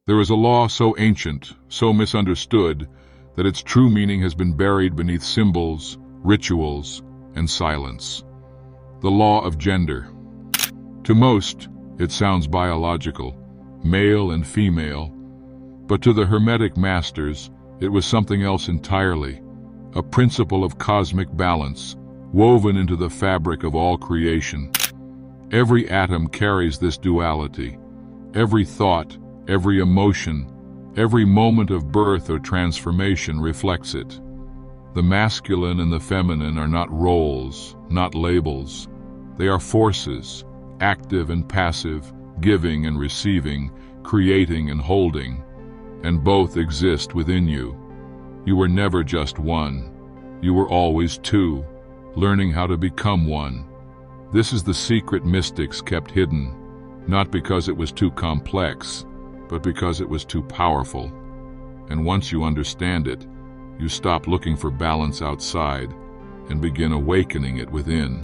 There is a law so ancient, so misunderstood, that its true meaning has been buried beneath symbols, rituals, and silence. The law of gender. To most, it sounds biological, male and female, but to the Hermetic masters, it was something else entirely, a principle of cosmic balance, woven into the fabric of all creation. Every atom carries this duality. Every thought, every emotion, every moment of birth or transformation reflects it. The masculine and the feminine are not roles, not labels. They are forces, active and passive, giving and receiving, creating and holding, and both exist within you. You were never just one. You were always two, learning how to become one. This is the secret mystics kept hidden, not because it was too complex, but because it was too powerful. And once you understand it, you stop looking for balance outside and begin awakening it within.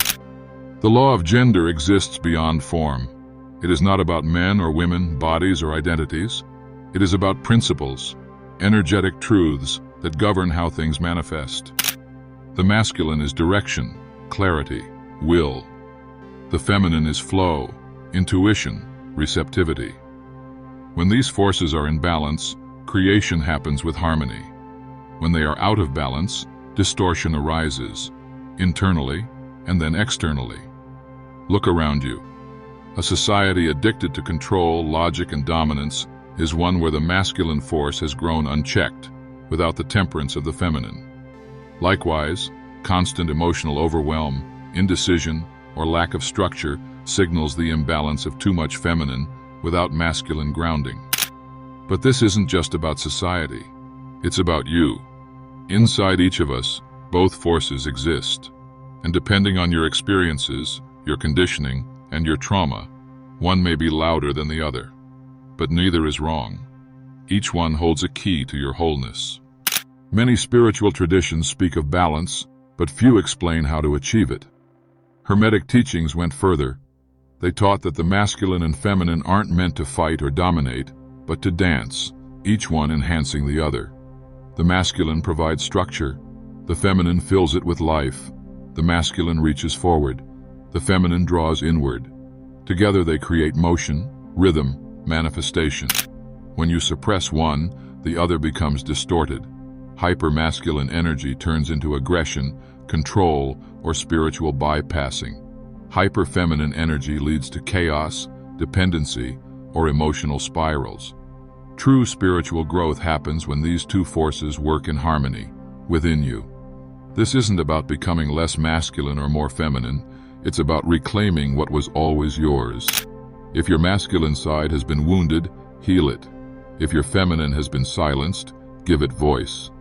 The law of gender exists beyond form. It is not about men or women, bodies or identities. It is about principles, energetic truths that govern how things manifest. The masculine is direction, clarity, will. The feminine is flow, intuition, receptivity. When these forces are in balance, creation happens with harmony. When they are out of balance, distortion arises, internally and then externally. Look around you. A society addicted to control, logic, and dominance is one where the masculine force has grown unchecked, without the temperance of the feminine. Likewise, constant emotional overwhelm, indecision, or lack of structure signals the imbalance of too much feminine without masculine grounding. But this isn't just about society. It's about you. Inside each of us, both forces exist. And depending on your experiences, your conditioning, and your trauma, one may be louder than the other. But neither is wrong. Each one holds a key to your wholeness. Many spiritual traditions speak of balance, but few explain how to achieve it. Hermetic teachings went further. They taught that the masculine and feminine aren't meant to fight or dominate, but to dance, each one enhancing the other. The masculine provides structure. The feminine fills it with life. The masculine reaches forward. The feminine draws inward. Together they create motion, rhythm, manifestation. When you suppress one, the other becomes distorted. Hypermasculine energy turns into aggression, control, or spiritual bypassing. Hyperfeminine energy leads to chaos, dependency, or emotional spirals. True spiritual growth happens when these two forces work in harmony, within you. This isn't about becoming less masculine or more feminine. It's about reclaiming what was always yours. If your masculine side has been wounded, heal it. If your feminine has been silenced, give it voice.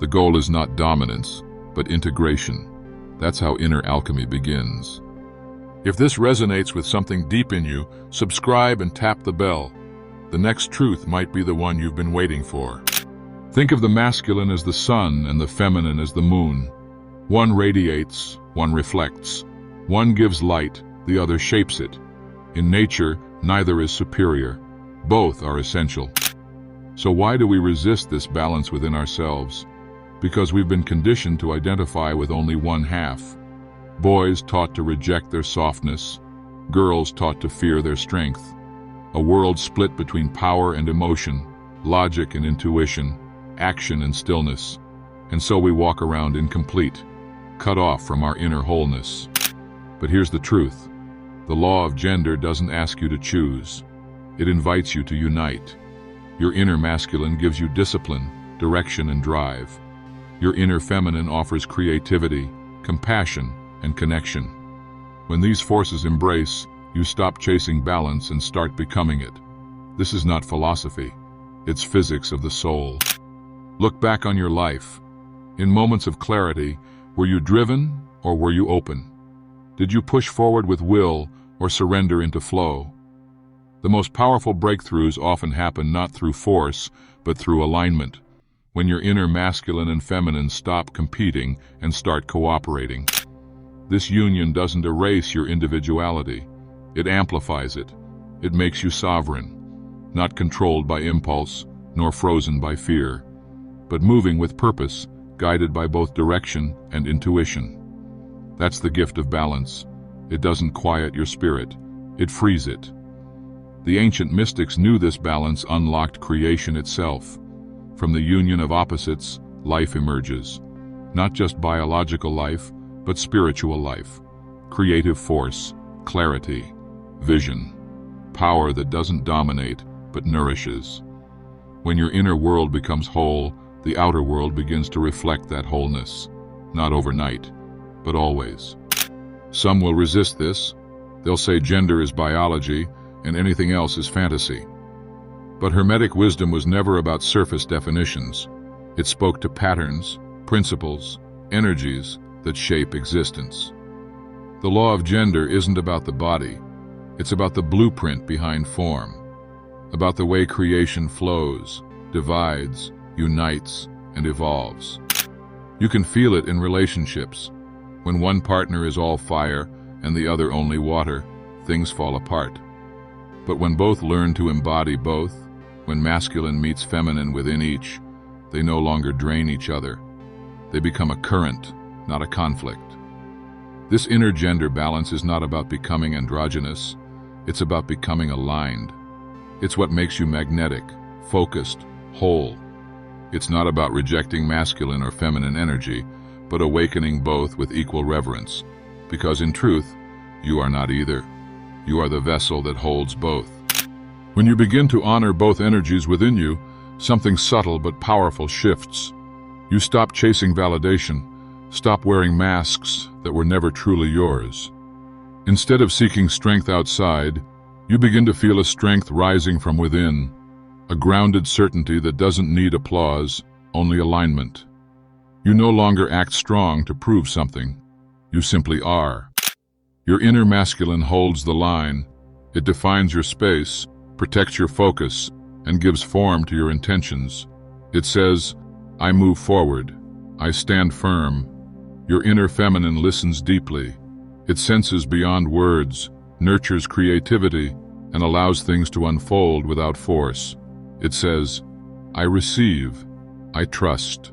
The goal is not dominance, but integration. That's how inner alchemy begins. If this resonates with something deep in you, subscribe and tap the bell. The next truth might be the one you've been waiting for. Think of the masculine as the sun and the feminine as the moon. One radiates, one reflects. One gives light, the other shapes it. In nature, neither is superior. Both are essential. So why do we resist this balance within ourselves? Because we've been conditioned to identify with only one half. Boys taught to reject their softness, girls taught to fear their strength. A world split between power and emotion, logic and intuition, action and stillness. And so we walk around incomplete, cut off from our inner wholeness. But here's the truth. The law of gender doesn't ask you to choose. It invites you to unite. Your inner masculine gives you discipline, direction, and drive. Your inner feminine offers creativity, compassion, and connection. When these forces embrace, you stop chasing balance and start becoming it. This is not philosophy. It's physics of the soul. Look back on your life. In moments of clarity, were you driven or were you open? Did you push forward with will or surrender into flow? The most powerful breakthroughs often happen not through force, but through alignment. When your inner masculine and feminine stop competing and start cooperating. This union doesn't erase your individuality. It amplifies it. It makes you sovereign. not controlled by impulse, nor frozen by fear, but moving with purpose, guided by both direction and intuition. That's the gift of balance. It doesn't quiet your spirit, it frees it. The ancient mystics knew this balance unlocked creation itself. From the union of opposites, life emerges. Not just biological life, but spiritual life. Creative force, clarity, vision, power that doesn't dominate, but nourishes. When your inner world becomes whole, the outer world begins to reflect that wholeness. Not overnight, but always. Some will resist this. They'll say gender is biology and anything else is fantasy. But Hermetic wisdom was never about surface definitions. It spoke to patterns, principles, energies that shape existence. The law of gender isn't about the body. It's about the blueprint behind form, about the way creation flows, divides, unites, and evolves. You can feel it in relationships. When one partner is all fire and the other only water, things fall apart. But when both learn to embody both, when masculine meets feminine within each, they no longer drain each other. They become a current, not a conflict. This inner gender balance is not about becoming androgynous. It's about becoming aligned. It's what makes you magnetic, focused, whole. It's not about rejecting masculine or feminine energy, but awakening both with equal reverence. Because in truth, you are not either. You are the vessel that holds both. When you begin to honor both energies within you, something subtle but powerful shifts. You stop chasing validation, stop wearing masks that were never truly yours. Instead of seeking strength outside, you begin to feel a strength rising from within, a grounded certainty that doesn't need applause, only alignment. You no longer act strong to prove something. You simply are. Your inner masculine holds the line. It defines your space, protects your focus, and gives form to your intentions. It says, I move forward. I stand firm. Your inner feminine listens deeply. It senses beyond words, nurtures creativity, and allows things to unfold without force. It says, I receive. I trust.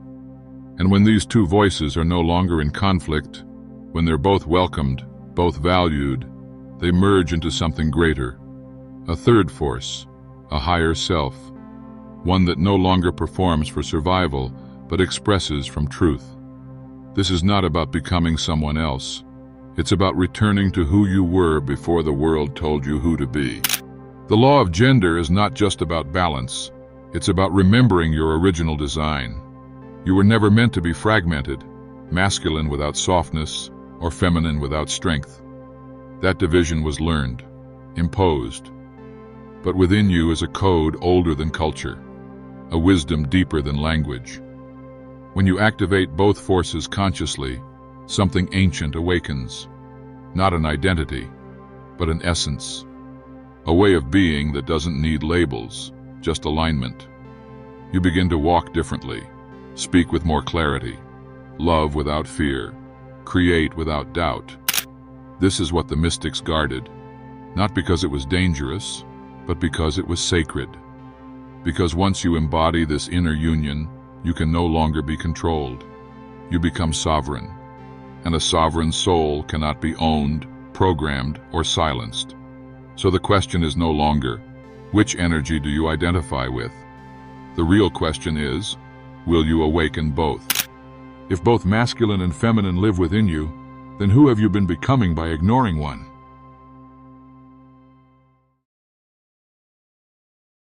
And when these two voices are no longer in conflict, when they're both welcomed, both valued, they merge into something greater. A third force, a higher self, one that no longer performs for survival, but expresses from truth. This is not about becoming someone else. It's about returning to who you were before the world told you who to be. The law of gender is not just about balance. It's about remembering your original design. You were never meant to be fragmented, masculine without softness, or feminine without strength. That division was learned, imposed. But within you is a code older than culture, a wisdom deeper than language. When you activate both forces consciously, something ancient awakens. Not an identity, but an essence. A way of being that doesn't need labels, just alignment. You begin to walk differently, speak with more clarity, love without fear, create without doubt. This is what the mystics guarded, not because it was dangerous, but because it was sacred. Because once you embody this inner union, you can no longer be controlled. You become sovereign, and a sovereign soul cannot be owned, programmed, or silenced. So the question is no longer, which energy do you identify with? The real question is, will you awaken both? If both masculine and feminine live within you, then who have you been becoming by ignoring one?